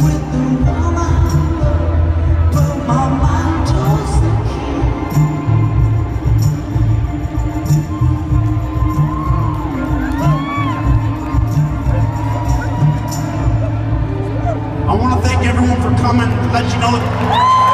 with the one I love, but my mind does the key. I want to thank everyone for coming, let you know